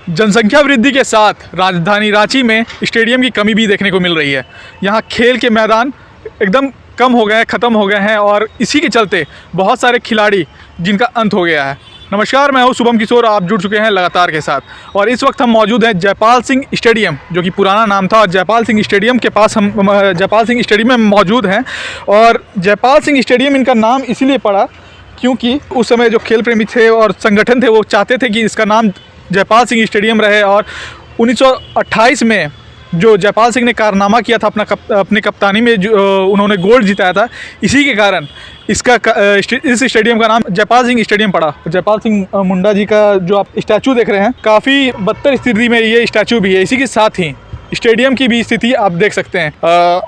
जनसंख्या वृद्धि के साथ राजधानी रांची में स्टेडियम की कमी भी देखने को मिल रही है। यहाँ खेल के मैदान एकदम कम हो गए हैं, ख़त्म हो गए हैं और इसी के चलते बहुत सारे खिलाड़ी जिनका अंत हो गया है। नमस्कार, मैं हूँ शुभम किशोर, आप जुड़ चुके हैं लगातार के साथ और इस वक्त हम मौजूद हैं जयपाल सिंह स्टेडियम, जो कि पुराना नाम था, और जयपाल सिंह स्टेडियम के पास हम जयपाल सिंह स्टेडियम में मौजूद हैं। और जयपाल सिंह स्टेडियम इनका नाम इसीलिए पड़ा क्योंकि उस समय जो खेल प्रेमी थे और संगठन थे वो चाहते थे कि इसका नाम जयपाल सिंह स्टेडियम रहे। और 1928 में जो जयपाल सिंह ने कारनामा किया था अपने कप्तानी में, जो उन्होंने गोल्ड जिताया था, इसी के कारण इस स्टेडियम का नाम जयपाल सिंह स्टेडियम पड़ा। जयपाल सिंह मुंडा जी का जो आप स्टैचू देख रहे हैं, काफ़ी बदतर स्थिति में ये स्टैचू भी है। इसी के साथ ही स्टेडियम की भी स्थिति आप देख सकते हैं।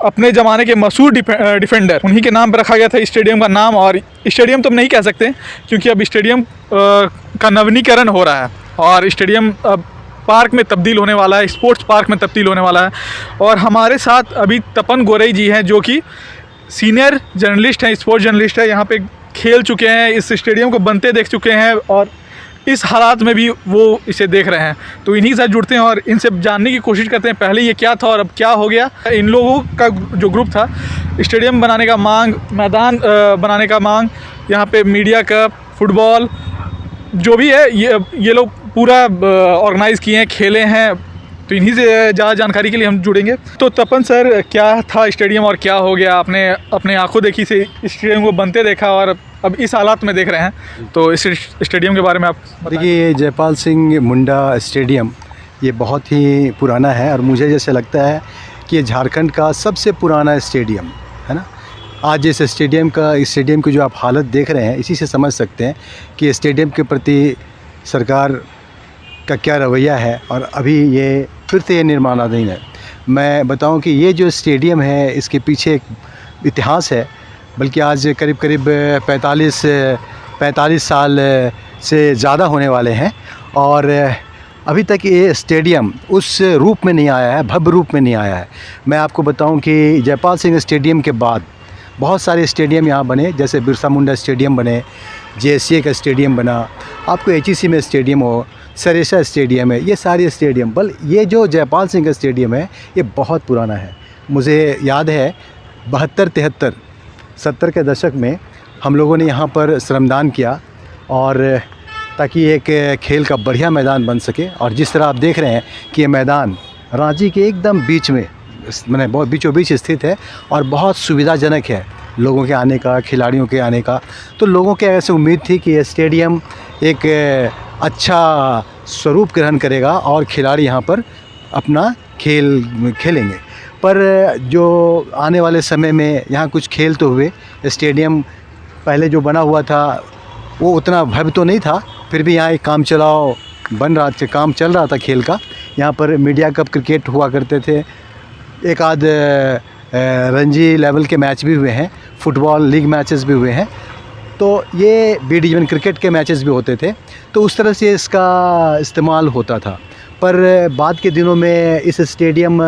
अपने ज़माने के मशहूर डिफेंडर, उन्हीं के नाम पर रखा गया था स्टेडियम का नाम। और स्टेडियम तो हम नहीं कह सकते क्योंकि अब स्टेडियम का नवीनीकरण हो रहा है और स्टेडियम अब पार्क में तब्दील होने वाला है, स्पोर्ट्स पार्क में तब्दील होने वाला है। और हमारे साथ अभी तपन गोरई जी हैं, जो कि सीनियर जर्नलिस्ट हैं, स्पोर्ट्स जर्नलिस्ट हैं। यहाँ पे खेल चुके हैं, इस स्टेडियम को बनते देख चुके हैं और इस हालात में भी वो इसे देख रहे हैं। तो इन्हीं के साथ जुड़ते हैं और इनसे जानने की कोशिश करते हैं पहले ये क्या था और अब क्या हो गया। इन लोगों का जो ग्रुप था, स्टेडियम बनाने का मांग, मैदान बनाने का मांग, यहाँ पे मीडिया का, फुटबॉल जो भी है, ये लोग पूरा ऑर्गेनाइज़ किए हैं, खेले हैं। तो इन्हीं से ज़्यादा जानकारी के लिए हम जुड़ेंगे। तो तपन सर, क्या था स्टेडियम और क्या हो गया? आपने अपने आंखों देखी से स्टेडियम को बनते देखा और अब इस हालात में देख रहे हैं, तो इस स्टेडियम के बारे में आप देखिए। जयपाल सिंह मुंडा स्टेडियम ये बहुत ही पुराना है और मुझे जैसे लगता है कि ये झारखंड का सबसे पुराना स्टेडियम है ना। आज इस स्टेडियम की जो आप हालत देख रहे हैं, इसी से समझ सकते हैं कि स्टेडियम के प्रति सरकार का क्या रवैया है। और अभी ये फिर से ये निर्माणाधीन है। मैं बताऊं कि ये जो स्टेडियम है, इसके पीछे एक इतिहास है। बल्कि आज करीब 45 साल से ज़्यादा होने वाले हैं और अभी तक ये स्टेडियम उस रूप में नहीं आया है, भव्य रूप में नहीं आया है। मैं आपको बताऊं कि जयपाल सिंह स्टेडियम के बाद बहुत सारे स्टेडियम यहाँ बने, जैसे बिरसा मुंडा स्टेडियम बने, JSCA का स्टेडियम बना, आपको HEC में स्टेडियम हो, सरेसा स्टेडियम है, ये सारे स्टेडियम। ये जो जयपाल सिंह का स्टेडियम है, ये बहुत पुराना है। मुझे याद है 72, 70 के दशक में हम लोगों ने यहाँ पर श्रमदान किया और ताकि एक खेल का बढ़िया मैदान बन सके। और जिस तरह आप देख रहे हैं कि ये मैदान रांची के एकदम बीच में, मैंने बहुत बीचों बीच स्थित है और बहुत सुविधाजनक है लोगों के आने का, खिलाड़ियों के आने का। तो लोगों के ऐसे उम्मीद थी कि ये स्टेडियम एक अच्छा स्वरूप ग्रहण करेगा और खिलाड़ी यहाँ पर अपना खेल खेलेंगे। पर जो आने वाले समय में यहाँ कुछ खेल तो हुए। स्टेडियम पहले जो बना हुआ था वो उतना भव्य तो नहीं था, फिर भी यहाँ एक काम चल रहा था खेल का। यहाँ पर मीडिया कप क्रिकेट हुआ करते थे, एक आध रणजी लेवल के मैच भी हुए हैं, फुटबॉल लीग मैचेस भी हुए हैं। तो ये बी डिवीज़न क्रिकेट के मैचेस भी होते थे, तो उस तरह से इसका इस्तेमाल होता था। पर बाद के दिनों में इस स्टेडियम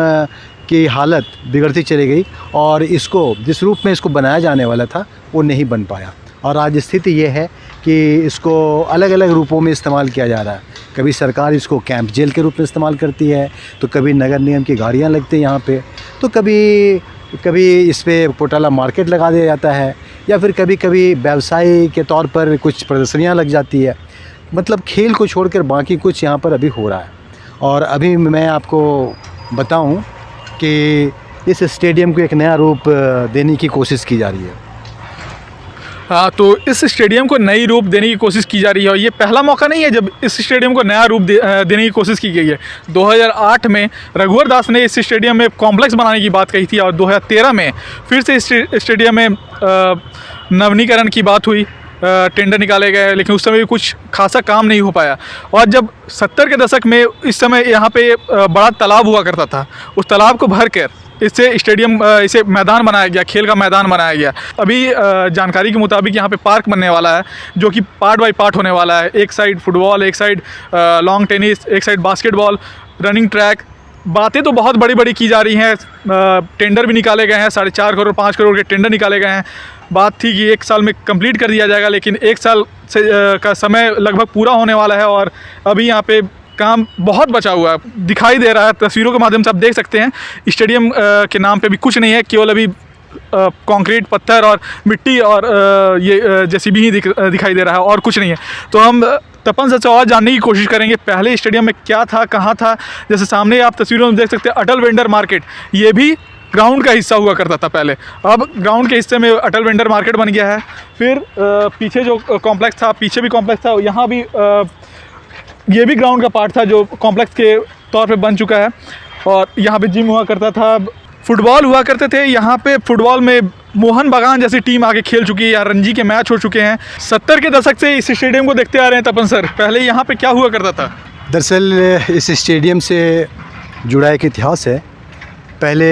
की हालत बिगड़ती चली गई और इसको जिस रूप में इसको बनाया जाने वाला था वो नहीं बन पाया। और आज स्थिति ये है कि इसको अलग अलग रूपों में इस्तेमाल किया जा रहा है। कभी सरकार इसको कैंप जेल के रूप में इस्तेमाल करती है, तो कभी नगर निगम की गाड़ियाँ लगती हैं यहाँ पे, तो कभी इस पर पोटाला मार्केट लगा दिया जाता है, या फिर कभी कभी व्यवसाय के तौर पर कुछ प्रदर्शनियाँ लग जाती है। मतलब खेल को छोड़कर बाकी कुछ यहाँ पर अभी हो रहा है। और अभी मैं आपको बताऊं कि इस स्टेडियम को एक नया रूप देने की कोशिश की जा रही है। हाँ, तो इस स्टेडियम को नई रूप देने की कोशिश की जा रही है और ये पहला मौका नहीं है जब इस स्टेडियम को नया रूप देने की कोशिश की गई है। 2008 में रघुवर दास ने इस स्टेडियम में कॉम्प्लेक्स बनाने की बात कही थी और 2013 में फिर से इस स्टेडियम में नवीनीकरण की बात हुई, टेंडर निकाले गए, लेकिन उस समय भी कुछ खासा काम नहीं हो पाया। और जब 70 के दशक में इस समय यहाँ पे बड़ा तालाब हुआ करता था, उस तालाब को भर कर इसे मैदान बनाया गया, खेल का मैदान बनाया गया। अभी जानकारी के मुताबिक यहाँ पे पार्क बनने वाला है, जो कि पार्ट बाय पार्ट होने वाला है। एक साइड फुटबॉल, एक साइड लॉन्ग टेनिस, एक साइड बास्केटबॉल, रनिंग ट्रैक। बातें तो बहुत बड़ी बड़ी की जा रही हैं, टेंडर भी निकाले गए हैं, 4.5 करोड़ 5 करोड़ के टेंडर निकाले गए हैं। बात थी कि 1 साल में कंप्लीट कर दिया जाएगा, लेकिन 1 साल से का समय लगभग पूरा होने वाला है और अभी यहाँ पे काम बहुत बचा हुआ है, दिखाई दे रहा है। तस्वीरों के माध्यम से आप देख सकते हैं स्टेडियम के नाम पे भी कुछ नहीं है, केवल अभी कंक्रीट, पत्थर और मिट्टी और ये जेसीबी ही दिखाई दे रहा है और कुछ नहीं है। तो हम तपन सर से और जानने की कोशिश करेंगे पहले स्टेडियम में क्या था, कहाँ था। जैसे सामने आप तस्वीरों में देख सकते हैं अटल वेंडर मार्केट, ये भी ग्राउंड का हिस्सा हुआ करता था पहले, अब ग्राउंड के हिस्से में अटल वेंडर मार्केट बन गया है। फिर पीछे जो कॉम्प्लेक्स था, पीछे भी कॉम्प्लेक्स था, यहाँ भी ये भी ग्राउंड का पार्ट था जो कॉम्प्लेक्स के तौर पे बन चुका है। और यहाँ पे जिम हुआ करता था, फुटबॉल हुआ करते थे यहाँ पे। फुटबॉल में मोहन बागान जैसी टीम आके खेल चुकी है, या रणजी के मैच हो चुके हैं। 70 के दशक से इस स्टेडियम को देखते आ रहे हैं तपन सर, पहले यहाँ पे क्या हुआ करता था? दरअसल इस स्टेडियम से जुड़ा एक इतिहास है। पहले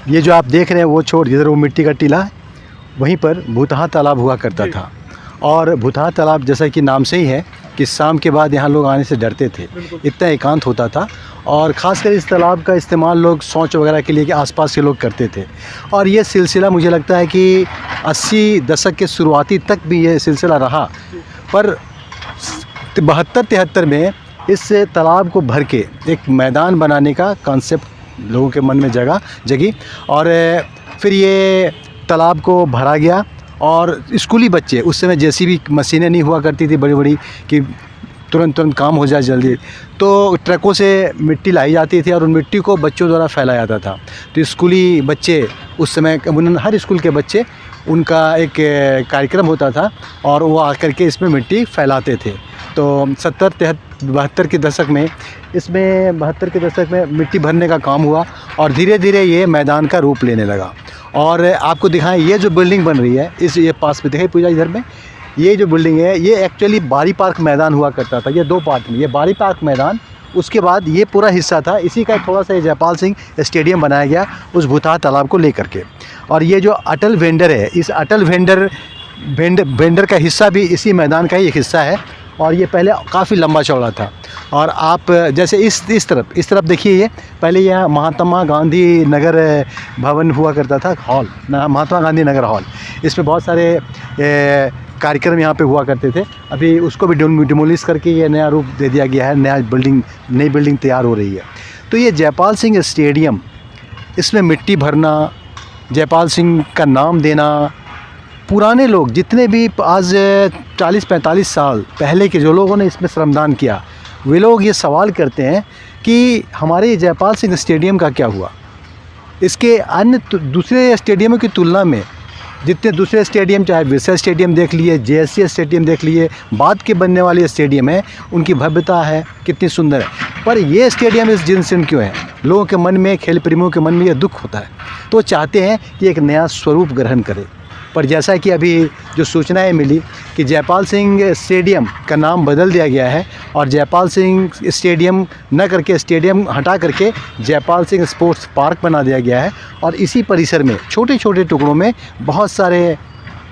ये जो आप देख रहे हैं वो छोड़, जिधर वो मिट्टी का टीला है, वहीं पर भूतहा तालाब हुआ करता था। और भूतहा तालाब जैसा कि नाम से ही है कि शाम के बाद यहाँ लोग आने से डरते थे, इतना एकांत होता था। और ख़ासकर इस तालाब का इस्तेमाल लोग शौच वगैरह के लिए कि आसपास के लोग करते थे। और ये सिलसिला मुझे लगता है कि 80 दशक के शुरुआती तक भी ये सिलसिला रहा, पर 72-73 में इस तालाब को भर के एक मैदान बनाने का कॉन्सेप्ट लोगों के मन में जगी। और फिर ये तालाब को भरा गया। और स्कूली बच्चे, उस समय जेसीबी मशीनें नहीं हुआ करती थी बड़ी बड़ी कि तुरंत काम हो जाए जल्दी, तो ट्रकों से मिट्टी लाई जाती थी और उन मिट्टी को बच्चों द्वारा फैलाया जाता था। तो स्कूली बच्चे उस समय, हर स्कूल के बच्चे, उनका एक कार्यक्रम होता था और वो आकर के इसमें मिट्टी फैलाते थे। तो 72 के दशक में इसमें 72 के दशक में मिट्टी भरने का काम हुआ और धीरे धीरे ये मैदान का रूप लेने लगा। और आपको दिखाएं, ये जो बिल्डिंग बन रही है, ये पास में दिखाई पूजा इधर में, ये जो बिल्डिंग है ये एक्चुअली बारी पार्क मैदान हुआ करता था। ये 2 पार्ट में, ये बारी पार्क मैदान, उसके बाद ये पूरा हिस्सा था, इसी का थोड़ा सा जयपाल सिंह स्टेडियम बनाया गया उस भूतहा तालाब को लेकर के। और ये जो अटल वेंडर है, इस अटल वेंडर का हिस्सा भी इसी मैदान का ही एक हिस्सा है। और ये पहले काफ़ी लंबा चौड़ा था। और आप जैसे इस तरफ देखिए, ये पहले यहाँ महात्मा गांधी नगर भवन हुआ करता था, हॉल, महात्मा गांधी नगर हॉल। इसमें बहुत सारे कार्यक्रम यहाँ पे हुआ करते थे। अभी उसको भी डिमोलिश करके ये नया रूप दे दिया गया है, नई बिल्डिंग तैयार हो रही है। तो ये जयपाल सिंह स्टेडियम, इसमें मिट्टी भरना, जयपाल सिंह का नाम देना, पुराने लोग जितने भी आज 40-45 साल पहले के जो लोगों ने इसमें श्रमदान किया, वे लोग ये सवाल करते हैं कि हमारे जयपाल सिंह स्टेडियम का क्या हुआ। इसके अन्य दूसरे स्टेडियमों की तुलना में जितने दूसरे स्टेडियम, चाहे विरसा स्टेडियम देख लिए, जेएससी स्टेडियम देख लिए, बाद के बनने वाले स्टेडियम है, उनकी भव्यता है, कितनी सुंदर है। पर ये स्टेडियम इस जिन से क्यों है? लोगों के मन में, खेल प्रेमियों के मन में ये दुख होता है, तो चाहते हैं कि एक नया स्वरूप ग्रहण करे। पर जैसा कि अभी जो सूचनाएं मिली कि जयपाल सिंह स्टेडियम का नाम बदल दिया गया है और जयपाल सिंह स्टेडियम न करके, स्टेडियम हटा करके जयपाल सिंह स्पोर्ट्स पार्क बना दिया गया है। और इसी परिसर में छोटे छोटे टुकड़ों में बहुत सारे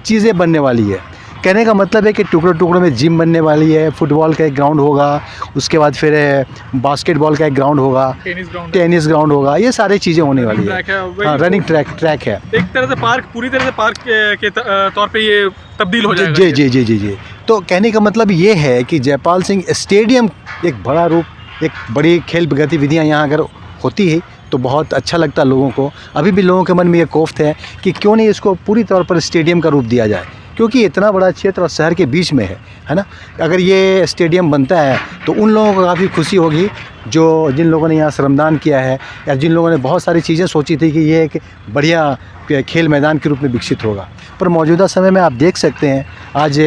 चीज़ें बनने वाली है। कहने का मतलब है कि टुकड़ों में जिम बनने वाली है, फुटबॉल का एक ग्राउंड होगा, उसके बाद फिर बास्केटबॉल का एक ग्राउंड होगा, टेनिस ग्राउंड होगा, ये सारी चीज़ें होने वाली है। हाँ, रनिंग ट्रैक है। एक तरह से पार्क, पूरी तरह से पार्क के तौर पे ये तब्दील हो जाएगा। जी। तो कहने का मतलब ये है कि जयपाल सिंह स्टेडियम एक बड़ा रूप, एक बड़ी खेल गतिविधियाँ यहाँ अगर होती है तो बहुत अच्छा लगता है लोगों को। अभी भी लोगों के मन में ये कोफ्त है कि क्यों नहीं इसको पूरी तौर पर स्टेडियम का रूप दिया जाए, क्योंकि इतना बड़ा क्षेत्र और शहर के बीच में है ना। अगर ये स्टेडियम बनता है तो उन लोगों को काफ़ी खुशी होगी जिन लोगों ने यहाँ श्रमदान किया है, या जिन लोगों ने बहुत सारी चीज़ें सोची थी कि ये एक बढ़िया खेल मैदान के रूप में विकसित होगा। पर मौजूदा समय में आप देख सकते हैं आज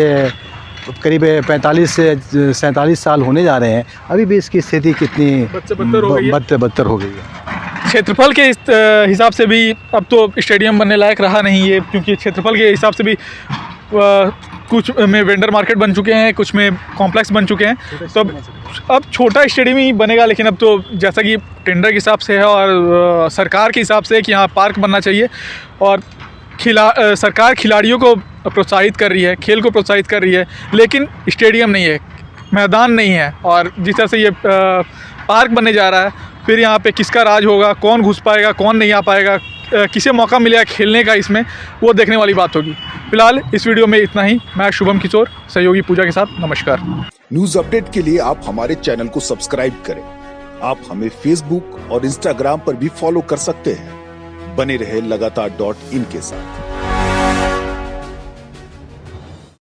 करीब 45 से 47 साल होने जा रहे हैं, अभी भी इसकी स्थिति कितनी बदतर हो गई है। क्षेत्रफल के हिसाब से भी अब तो स्टेडियम बनने लायक रहा नहीं है, क्योंकि क्षेत्रफल के हिसाब से भी कुछ में वेंडर मार्केट बन चुके हैं, कुछ में कॉम्प्लेक्स बन चुके हैं। तो अब छोटा स्टेडियम ही बनेगा, लेकिन अब तो जैसा कि टेंडर के हिसाब से है और सरकार के हिसाब से है कि यहाँ पार्क बनना चाहिए। और सरकार खिलाड़ियों को प्रोत्साहित कर रही है, खेल को प्रोत्साहित कर रही है, लेकिन स्टेडियम नहीं है, मैदान नहीं है। और जिस तरह से ये पार्क बनने जा रहा है, फिर यहाँ पे किसका राज होगा, कौन घुस पाएगा, कौन नहीं आ पाएगा, किसे मौका मिलेगा खेलने का, इसमें वो देखने वाली बात होगी। फिलहाल इस वीडियो में इतना ही। मैं शुभम किशोर, सहयोगी पूजा के साथ, नमस्कार। न्यूज अपडेट के लिए आप हमारे चैनल को सब्सक्राइब करें। आप हमें फेसबुक और इंस्टाग्राम पर भी फॉलो कर सकते हैं। बने रहे लगातार .in के साथ।